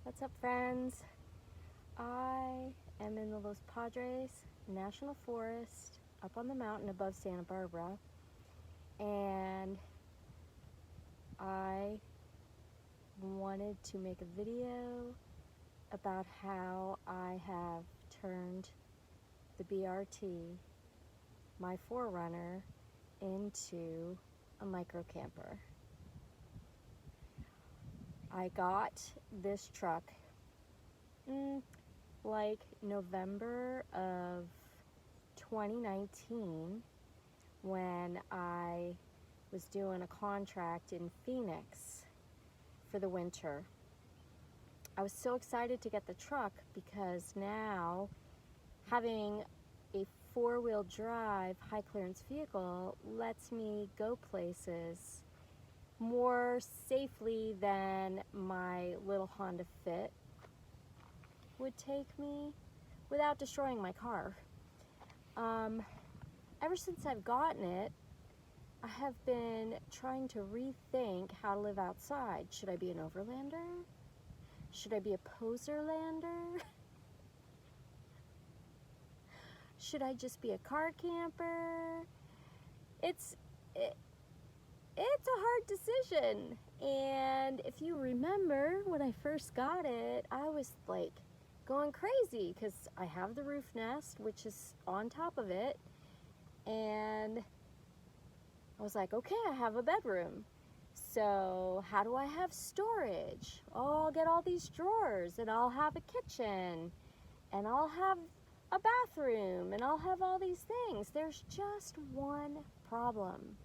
What's up, friends? I am in the Los Padres National Forest up on the mountain above Santa Barbara, and I wanted to make a video about how I have turned the BRT, my 4Runner, into a micro camper. I got this truck like November of 2019 when I was doing a contract in Phoenix for the winter. I was so excited to get the truck because now having a four-wheel drive high clearance vehicle lets me go places more safely than my little Honda Fit would take me without destroying my car. Ever since I've gotten it, I have been trying to rethink how to live outside. Should I be an overlander? Should I be a poserlander? Should I just be a car camper? It's a hard decision. And if you remember when I first got it, I was like going crazy because I have the roof nest, which is on top of it, and I was like, okay, I have a bedroom, so how do I have storage? Oh, I'll get all these drawers, and I'll have a kitchen, and I'll have a bathroom, and I'll have all these things. There's just one problem.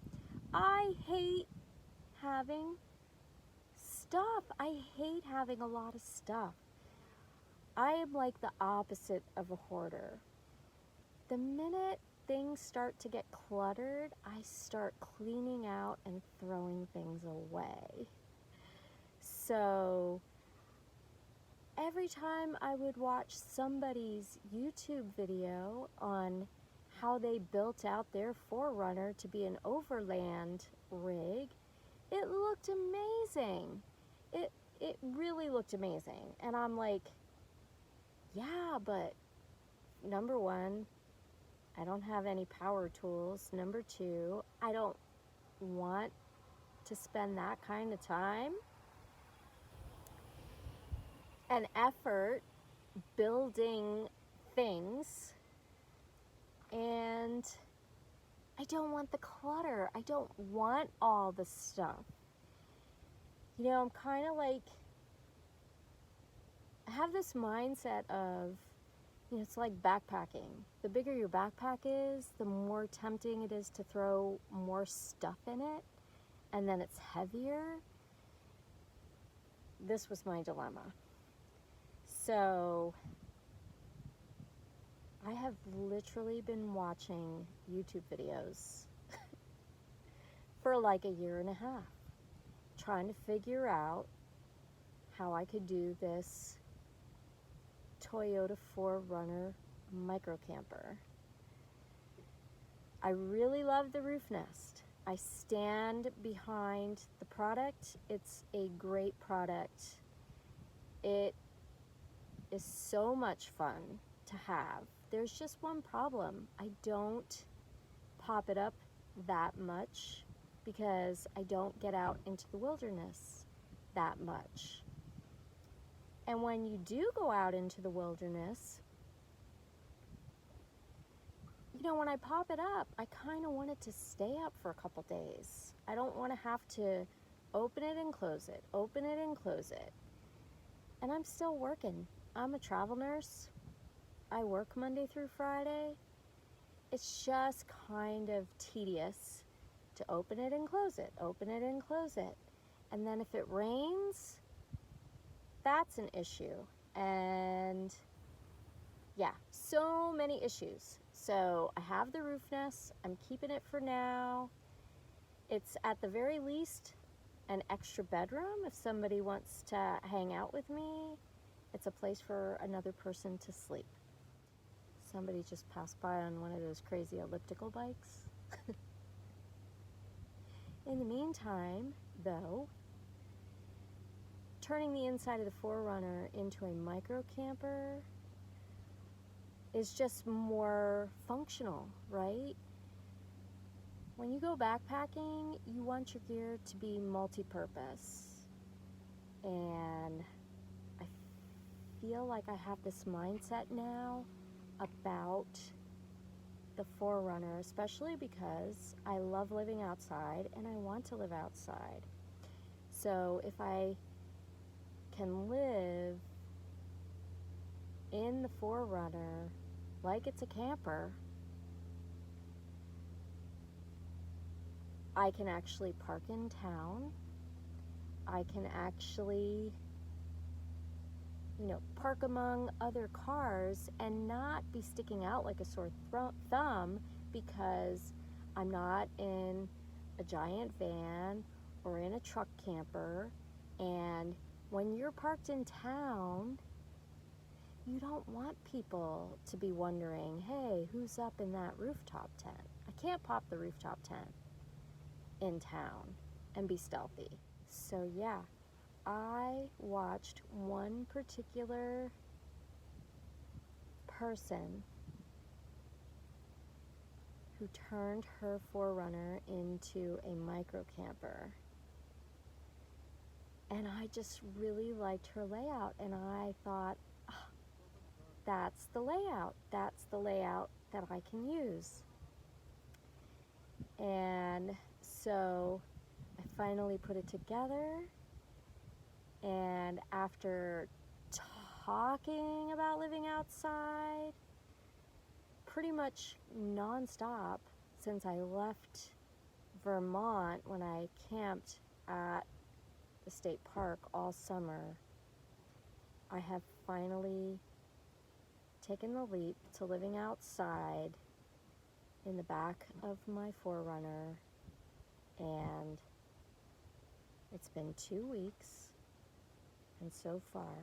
I hate having stuff. I hate having a lot of stuff. I am like the opposite of a hoarder. The minute things start to get cluttered, I start cleaning out and throwing things away. So every time I would watch somebody's YouTube video on how they built out their 4Runner to be an overland rig, it looked amazing. It really looked amazing. And I'm like, yeah, but number one, I don't have any power tools. Number two, I don't want to spend that kind of time and effort building things, and I don't want the clutter. I don't want all the stuff. You know, I'm kind of like, I have this mindset of, you know, it's like backpacking. The bigger your backpack is, the more tempting it is to throw more stuff in it, and then it's heavier. This was my dilemma. So I have literally been watching YouTube videos for like a year and a half, trying to figure out how I could do this Toyota 4Runner micro camper. I really love the roof nest. I stand behind the product. It's a great product. It is so much fun to have. There's just one problem. I don't pop it up that much because I don't get out into the wilderness that much. And when you do go out into the wilderness, you know, when I pop it up, I kind of want it to stay up for a couple days. I don't want to have to open it and close it, open it and close it. And I'm still working. I'm a travel nurse. I work Monday through Friday. It's just kind of tedious to open it and close it, open it and close it. And then if it rains, that's an issue. And yeah, so many issues. So I have the roof nest. I'm keeping it for now. It's at the very least an extra bedroom if somebody wants to hang out with me. It's a place for another person to sleep. Somebody just passed by on one of those crazy elliptical bikes. In the meantime, though, turning the inside of the 4Runner into a micro camper is just more functional, right? When you go backpacking, you want your gear to be multi-purpose. And I feel like I have this mindset now about the 4Runner, especially because I love living outside and I want to live outside. So if I can live in the 4Runner like it's a camper, I can actually park in town. I can actually, park among other cars and not be sticking out like a sore thumb because I'm not in a giant van or in a truck camper. And when you're parked in town, you don't want people to be wondering, hey, who's up in that rooftop tent? I can't pop the rooftop tent in town and be stealthy. So yeah, I watched one particular person who turned her 4Runner into a micro camper. And I just really liked her layout, and I thought, that's the layout. That's the layout that I can use. And so I finally put it together, and after talking about living outside pretty much nonstop since I left Vermont when I camped at the state park all summer, I have finally taken the leap to living outside in the back of my 4Runner, and it's been 2 weeks, and so far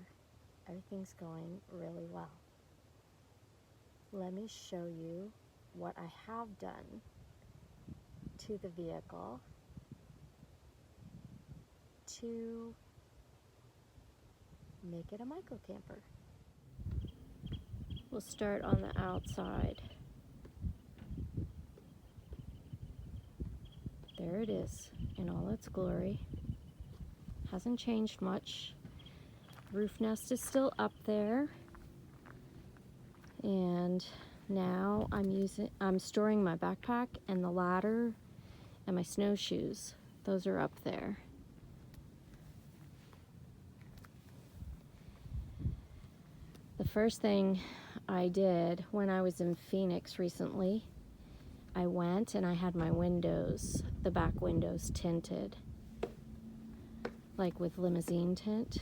everything's going really well. Let me show you what I have done to the vehicle to make it a micro camper. We'll start on the outside. There it is in all its glory. Hasn't changed much. Roof nest is still up there. And now I'm storing my backpack and the ladder and my snowshoes. Those are up there. The first thing I did when I was in Phoenix recently, I went and I had my windows, the back windows, tinted, like with limousine tint,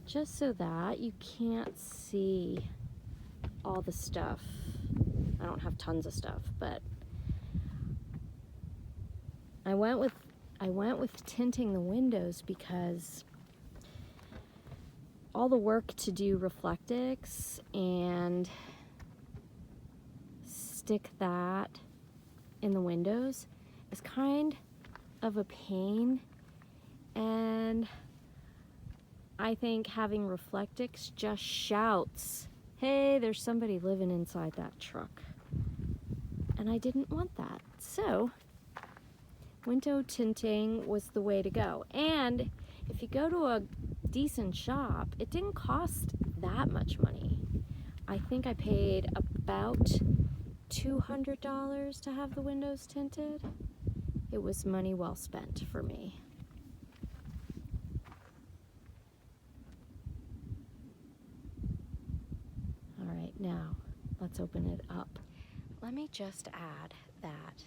just so that you can't see all the stuff. I don't have tons of stuff, but I went with tinting the windows because all the work to do Reflectix and stick that in the windows is kind of a pain, and I think having Reflectix just shouts, hey, there's somebody living inside that truck. And I didn't want that. So, window tinting was the way to go. And if you go to a decent shop, it didn't cost that much money. I think I paid about $200 to have the windows tinted. It was money well spent for me. All right, now let's open it up. Let me just add that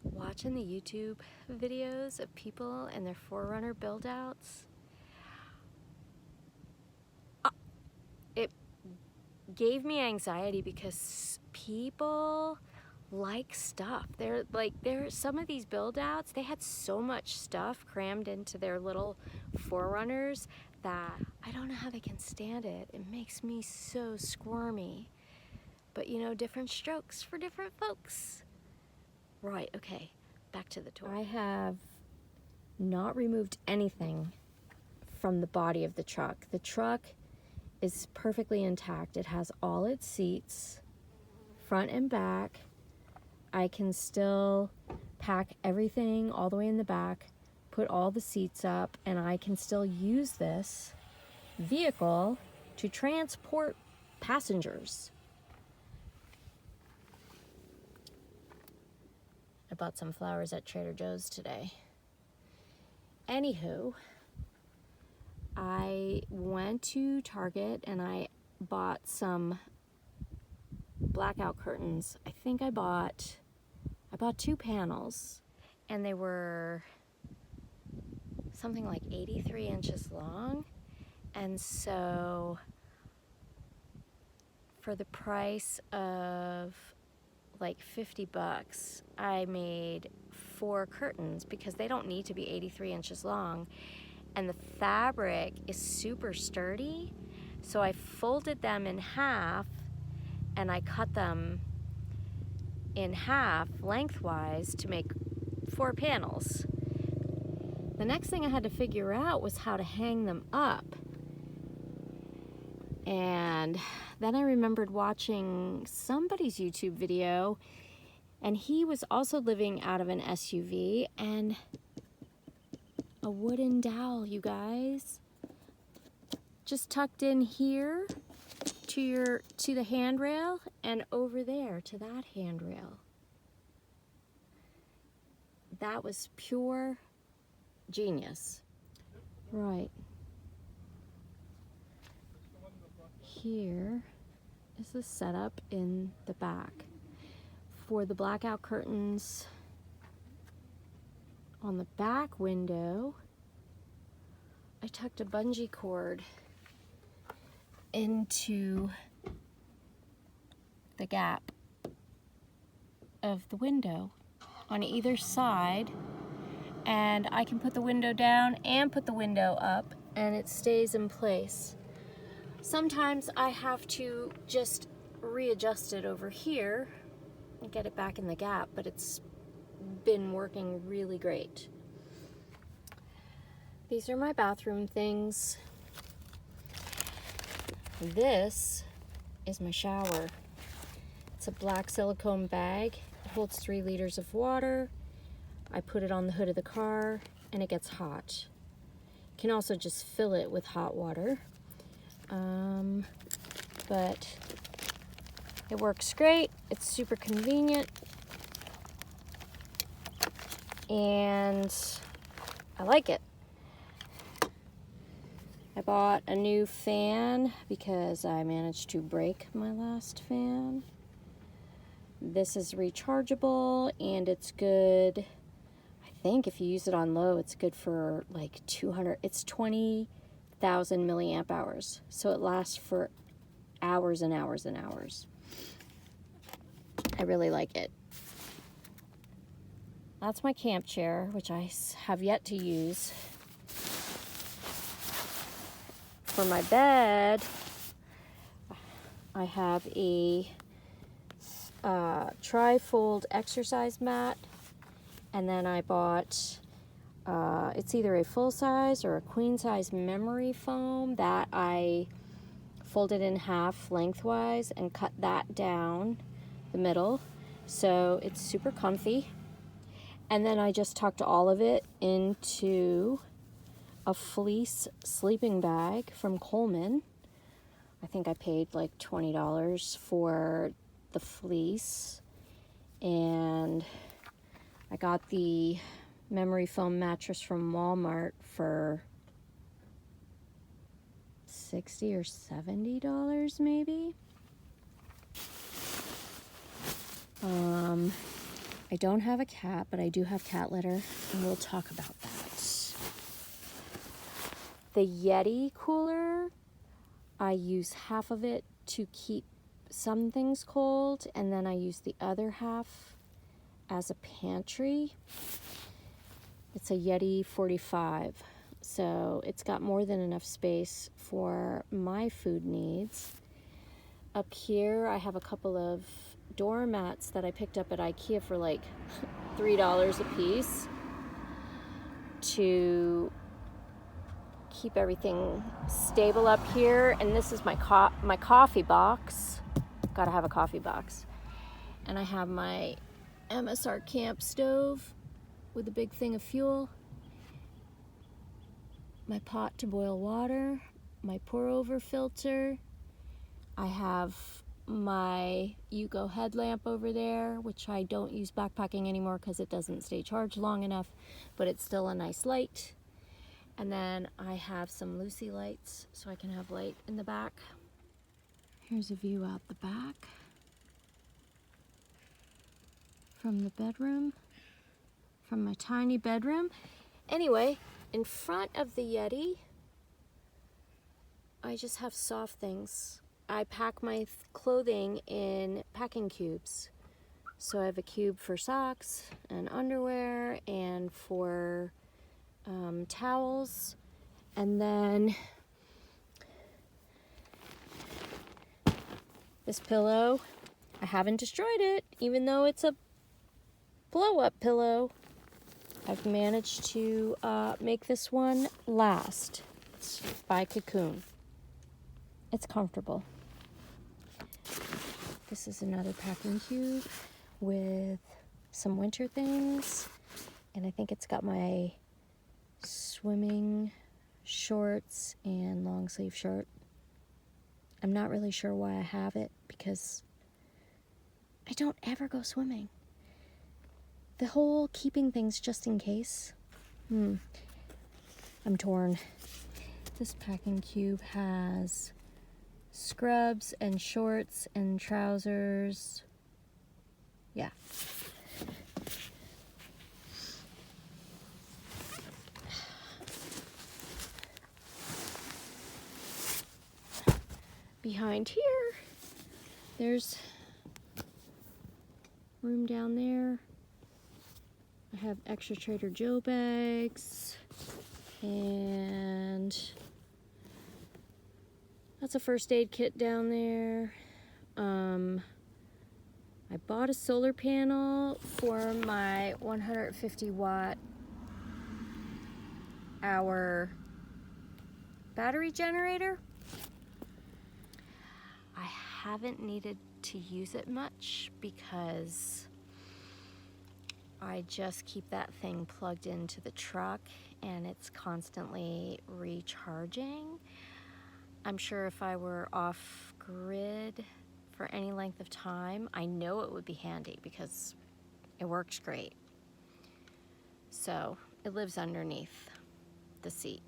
watching the YouTube videos of people and their 4Runner build-outs, it gave me anxiety because people like stuff. Some of these build-outs, they had so much stuff crammed into their little 4Runners that I don't know how they can stand it. It makes me so squirmy. But different strokes for different folks. Right, okay, back to the tour. I have not removed anything from the body of the truck. The truck is perfectly intact. It has all its seats, front and back. I can still pack everything all the way in the back, put all the seats up, and I can still use this vehicle to transport passengers. I bought some flowers at Trader Joe's today. Anywho, I went to Target and I bought some blackout curtains. I think I bought 2 panels, and they were something like 83 inches long. And so for the price of like $50, I made 4 curtains because they don't need to be 83 inches long. And the fabric is super sturdy. So I folded them in half and I cut them in half lengthwise to make 4 panels. The next thing I had to figure out was how to hang them up. And then I remembered watching somebody's YouTube video, and he was also living out of an SUV and a wooden dowel, you guys. Just tucked in here to the handrail and over there to that handrail. That was pure genius. Right. Here is the setup in the back. For the blackout curtains on the back window, I tucked a bungee cord into the gap of the window on either side, and I can put the window down and put the window up and it stays in place. Sometimes I have to just readjust it over here and get it back in the gap, but it's been working really great. These are my bathroom things. This is my shower. It's a black silicone bag. It holds 3 liters of water. I put it on the hood of the car and it gets hot. You can also just fill it with hot water. But it works great. It's super convenient. And I like it. I bought a new fan because I managed to break my last fan. This is rechargeable and it's good. I think if you use it on low, it's good for like 200. It's 20,000 milliamp hours. So it lasts for hours and hours and hours. I really like it. That's my camp chair, which I have yet to use. For my bed, I have a tri-fold exercise mat, and then I bought, it's either a full-size or a queen-size memory foam that I folded in half lengthwise and cut that down the middle, so it's super comfy. And then I just tucked all of it into a fleece sleeping bag from Coleman. I think I paid like $20 for the fleece, and I got the memory foam mattress from Walmart for $60 or $70 maybe. I don't have a cat, but I do have cat litter, and we'll talk about that. The Yeti cooler, I use half of it to keep some things cold, and then I use the other half as a pantry. It's a Yeti 45, so it's got more than enough space for my food needs. Up here, I have a couple of doormats that I picked up at IKEA for like $3 a piece. to keep everything stable up here. And this is my coffee box. Gotta have a coffee box. And I have my MSR camp stove with a big thing of fuel, my pot to boil water, my pour over filter. I have my Yugo headlamp over there, which I don't use backpacking anymore because it doesn't stay charged long enough, but it's still a nice light. And then I have some Lucy lights so I can have light in the back. Here's a view out the back from the bedroom, from my tiny bedroom. Anyway, in front of the Yeti, I just have soft things. I pack my clothing in packing cubes. So I have a cube for socks and underwear and for towels. And then this pillow, I haven't destroyed it, even though it's a blow-up pillow. I've managed to make this one last. It's by Cocoon. It's comfortable. This is another packing cube with some winter things. And I think it's got my swimming shorts and long sleeve shirt. I'm not really sure why I have it because I don't ever go swimming. The whole keeping things just in case. I'm torn. This packing cube has scrubs and shorts and trousers. Yeah. Behind here, there's room down there. I have extra Trader Joe bags, and that's a first aid kit down there. I bought a solar panel for my 150 watt hour battery generator. I haven't needed to use it much because I just keep that thing plugged into the truck and it's constantly recharging. I'm sure if I were off grid for any length of time, I know it would be handy because it works great. So it lives underneath the seat.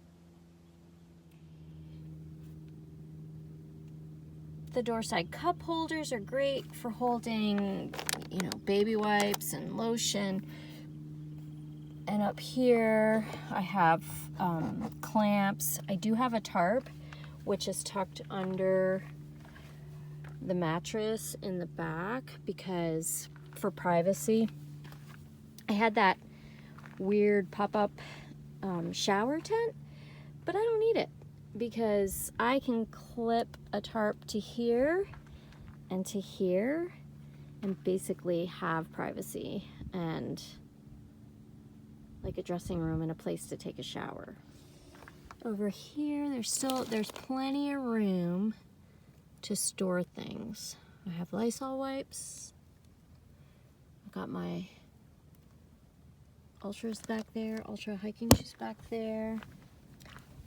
The door side cup holders are great for holding, baby wipes and lotion. And up here, I have clamps. I do have a tarp, which is tucked under the mattress in the back because for privacy. I had that weird pop-up shower tent, but I don't need it because I can clip a tarp to here and to here and basically have privacy and like a dressing room and a place to take a shower. Over here, there's plenty of room to store things. I have Lysol wipes. I've got my Ultras back there, Ultra hiking shoes back there.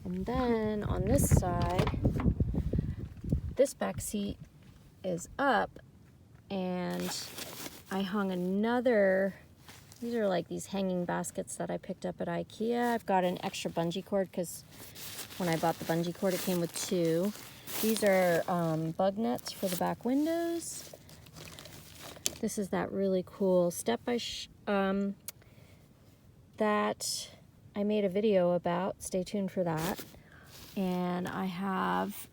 And then on this side, this back seat is up and I hung another, these are like these hanging baskets that I picked up at IKEA. I've got an extra bungee cord because when I bought the bungee cord, it came with 2. These are bug nets for the back windows. This is that really cool that I made a video about. Stay tuned for that. And I have,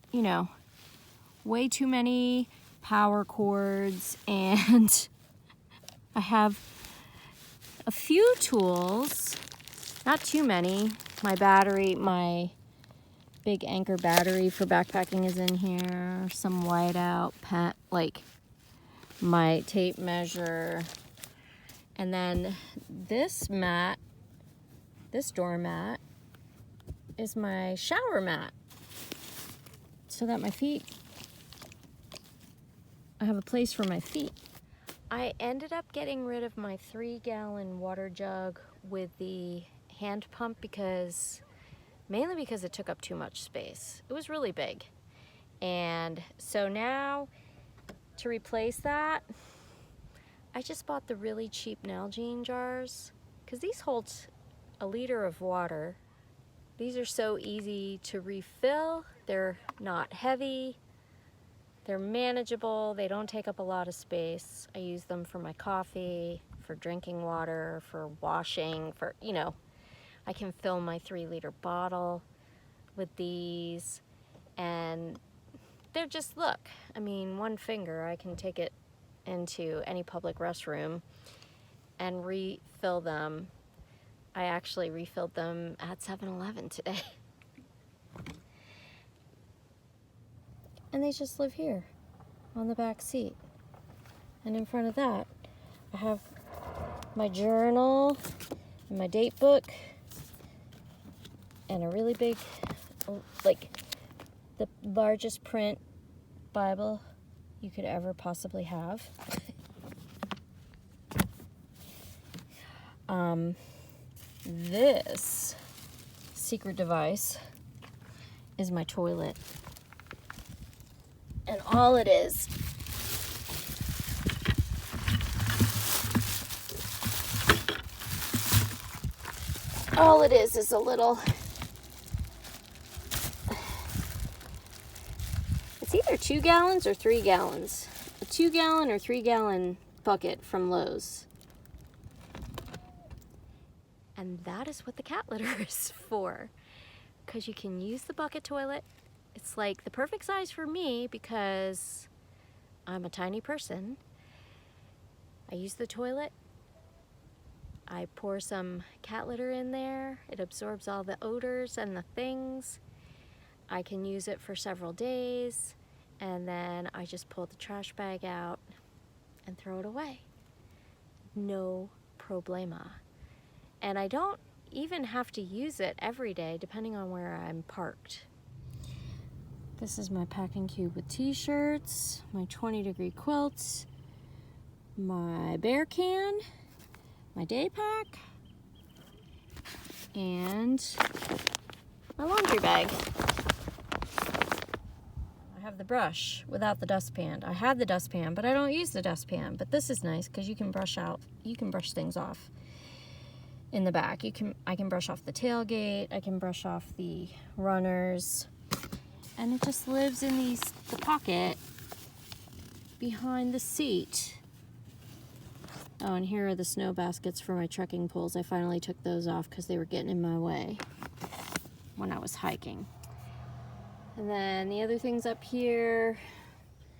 way too many power cords, and I have a few tools, not too many. My battery, my big Anchor battery for backpacking is in here. Some whiteout pen, like my tape measure. And then this mat this doormat is my shower mat so that I have a place for my feet. I ended up getting rid of my 3-gallon water jug with the hand pump mainly because it took up too much space. It was really big. And so now to replace that, I just bought the really cheap Nalgene jars because these hold a liter of water. These are so easy to refill. They're not heavy. They're manageable. They don't take up a lot of space. I use them for my coffee, for drinking water, for washing, for, I can fill my 3-liter bottle with these. And they're just, look, I mean, one finger, I can take it into any public restroom and refill them. I actually refilled them at 7-Eleven today. And they just live here on the back seat. And in front of that, I have my journal and my date book and a really big, like the largest print Bible you could ever possibly have. This secret device is my toilet. And all it is a little, it's either 2 gallons or 3 gallons. A 2-gallon or 3-gallon bucket from Lowe's. And that is what the cat litter is for. Because you can use the bucket toilet. It's like the perfect size for me because I'm a tiny person. I use the toilet. I pour some cat litter in there. It absorbs all the odors and the things. I can use it for several days. And then I just pull the trash bag out and throw it away. No problema. And I don't even have to use it every day depending on where I'm parked. This is my packing cube with t-shirts, my 20-degree quilts, my bear can, my day pack, and my laundry bag. I have the brush without the dustpan. I have the dustpan, but I don't use the dustpan. But this is nice because you can brush things off in the back. I can brush off the tailgate, I can brush off the runners, and it just lives in the pocket behind the seat. Oh, and here are the snow baskets for my trekking poles. I finally took those off because they were getting in my way when I was hiking. And then the other things up here,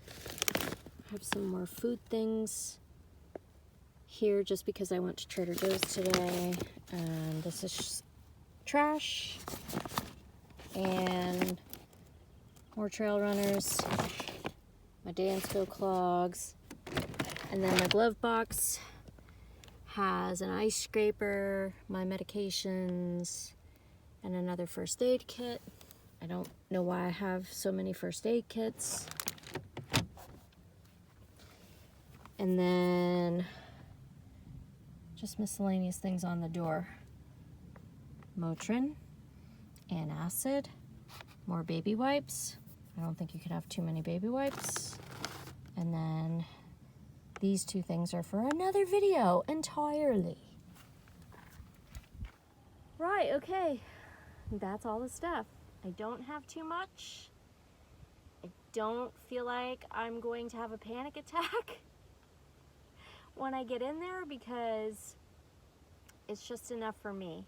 I have some more food things here just because I went to Trader Joe's today. And this is trash and more trail runners, my Dansville clogs, and then my glove box has an ice scraper, my medications, and another first aid kit. I don't know why I have so many first aid kits. And then just miscellaneous things on the door. Motrin, antacid, more baby wipes. I don't think you could have too many baby wipes. And then these two things are for another video entirely. Right, okay. That's all the stuff. I don't have too much. I don't feel like I'm going to have a panic attack when I get in there because it's just enough for me.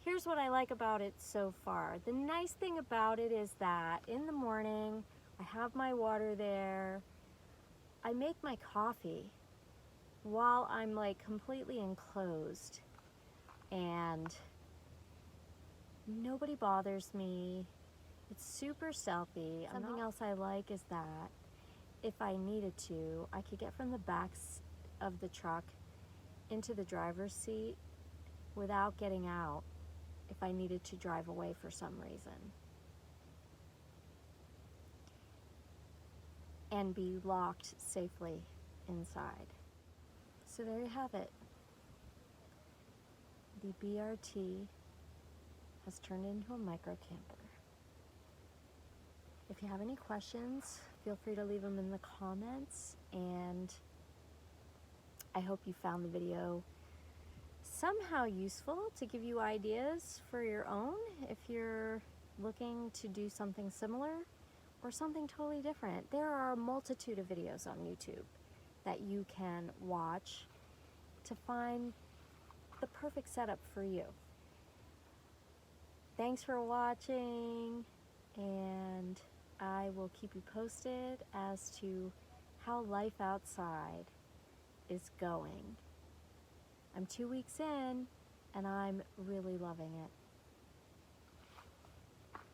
Here's what I like about it so far. The nice thing about it is that in the morning, I have my water there. I make my coffee while I'm like completely enclosed and nobody bothers me. It's super stealthy. Something else I like is that if I needed to, I could get from the back of the truck into the driver's seat without getting out if I needed to drive away for some reason. And be locked safely inside. So there you have it. The BRT has turned into a micro camper. If you have any questions, feel free to leave them in the comments, and I hope you found the video somehow useful to give you ideas for your own if you're looking to do something similar or something totally different. There are a multitude of videos on YouTube that you can watch to find the perfect setup for you. Thanks for watching, and I will keep you posted as to how life outside is going. I'm 2 weeks in, and I'm really loving it.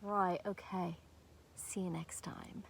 Right, okay. See you next time.